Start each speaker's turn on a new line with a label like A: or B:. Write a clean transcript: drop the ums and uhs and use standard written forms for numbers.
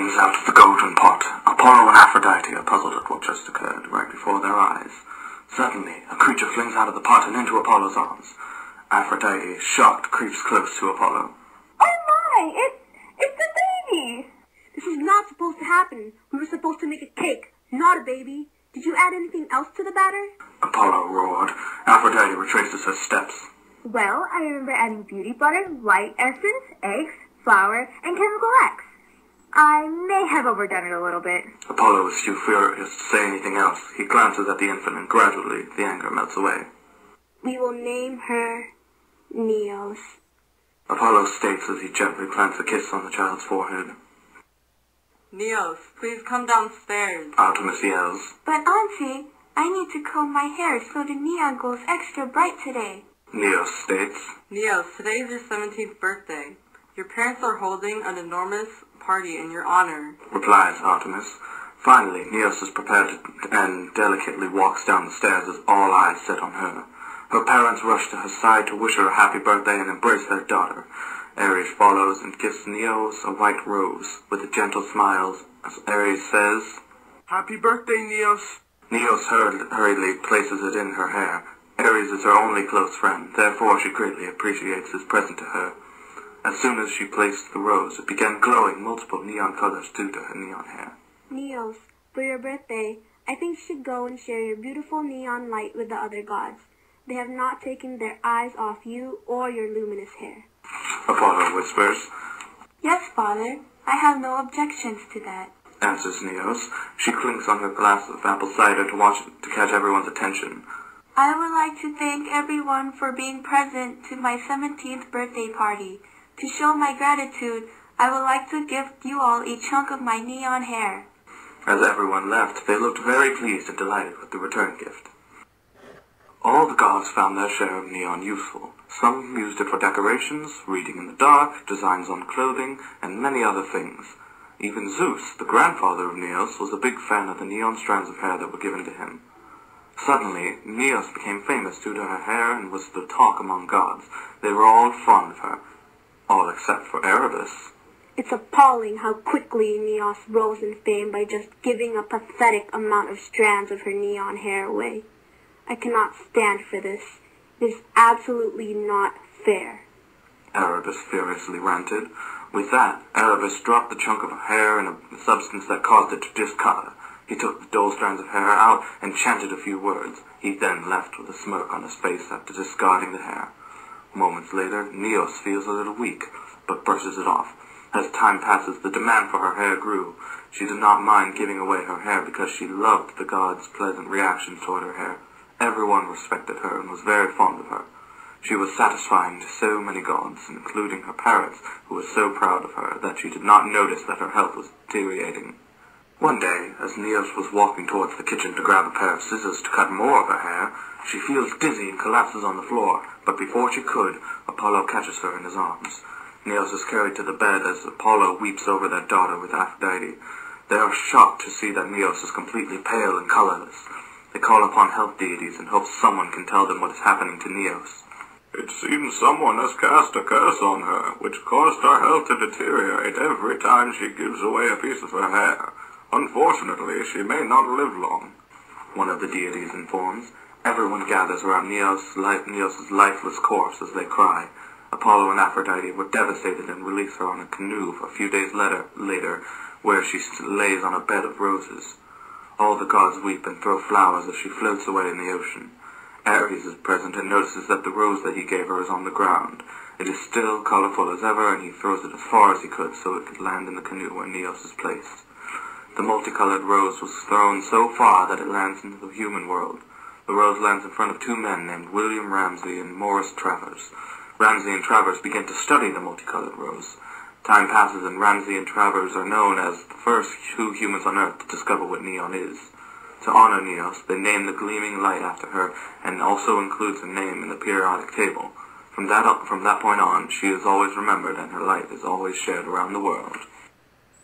A: flings out of the golden pot. Apollo and Aphrodite are puzzled at what just occurred right before their eyes. Suddenly, a creature flings out of the pot and into Apollo's arms. Aphrodite, shocked, creeps close to Apollo.
B: Oh my! It's a baby! This was not supposed to happen. We were supposed to make a cake, not a baby. Did you add anything else to the batter?
A: Apollo roared. Aphrodite retraces her steps.
B: Well, I remember adding beauty butter, light essence, eggs, flour, and chemical X. I may have overdone it a little bit.
A: Apollo is too furious to say anything else. He glances at the infant and gradually the anger melts away.
B: We will name her Neos.
A: Apollo states as he gently plants a kiss on the child's forehead.
C: Neos, please come downstairs.
A: Artemis yells.
B: But Auntie, I need to comb my hair so the neon glows extra bright today.
A: Neos states.
C: Neos, today is your 17th birthday. Your parents are holding an enormous party in your honor,
A: replies Artemis. Finally, Neos is prepared and delicately walks down the stairs as all eyes set on her. Her parents rush to her side to wish her a happy birthday and embrace their daughter. Ares follows and gives Neos a white rose with a gentle smile as Ares says, "Happy birthday, Neos." Neos hurriedly places it in her hair. Ares is her only close friend, therefore she greatly appreciates his present to her. As soon as she placed the rose, it began glowing multiple neon colors due to her neon hair.
B: Neos, for your birthday, I think you should go and share your beautiful neon light with the other gods. They have not taken their eyes off you or your luminous hair.
A: Apollo whispers.
B: Yes, Father. I have no objections to that,
A: answers Neos. She clinks on her glass of apple cider to catch everyone's attention.
B: I would like to thank everyone for being present to my 17th birthday party. To show my gratitude, I would like to give you all a chunk of my neon hair.
A: As everyone left, they looked very pleased and delighted with the return gift. All the gods found their share of neon useful. Some used it for decorations, reading in the dark, designs on clothing, and many other things. Even Zeus, the grandfather of Neos, was a big fan of the neon strands of hair that were given to him. Suddenly, Neos became famous due to her hair and was the talk among gods. They were all fond of her. All except for Erebus.
B: It's appalling how quickly Neos rose in fame by just giving a pathetic amount of strands of her neon hair away. I cannot stand for this. It is absolutely not fair.
A: Erebus furiously ranted. With that, Erebus dropped the chunk of hair in a substance that caused it to discolor. He took the dull strands of hair out and chanted a few words. He then left with a smirk on his face after discarding the hair. Moments later, Neos feels a little weak, but brushes it off. As time passes, the demand for her hair grew. She did not mind giving away her hair because she loved the gods' pleasant reactions toward her hair. Everyone respected her and was very fond of her. She was satisfying to so many gods, including her parents, who were so proud of her that she did not notice that her health was deteriorating. One day, as Neos was walking towards the kitchen to grab a pair of scissors to cut more of her hair, she feels dizzy and collapses on the floor, but before she could, Apollo catches her in his arms. Neos is carried to the bed as Apollo weeps over their daughter with Aphrodite. They are shocked to see that Neos is completely pale and colorless. They call upon health deities and hope someone can tell them what is happening to Neos. It seems someone has cast a curse on her, which caused her health to deteriorate every time she gives away a piece of her hair. Unfortunately, she may not live long, one of the deities informs. Everyone gathers around Neos' lifeless corpse as they cry. Apollo and Aphrodite were devastated and release her on a canoe a few days later, where she lays on a bed of roses. All the gods weep and throw flowers as she floats away in the ocean. Ares is present and notices that the rose that he gave her is on the ground. It is still colorful as ever, and he throws it as far as he could so it could land in the canoe where Neos is placed. The multicolored rose was thrown so far that it lands into the human world. The rose lands in front of two men named William Ramsay and Morris Travers. Ramsay and Travers begin to study the multicolored rose. Time passes and Ramsay and Travers are known as the first two humans on Earth to discover what neon is. To honor Neos, they name the gleaming light after her and also includes her name in the periodic table. From that point on, she is always remembered and her light is always shared around the world.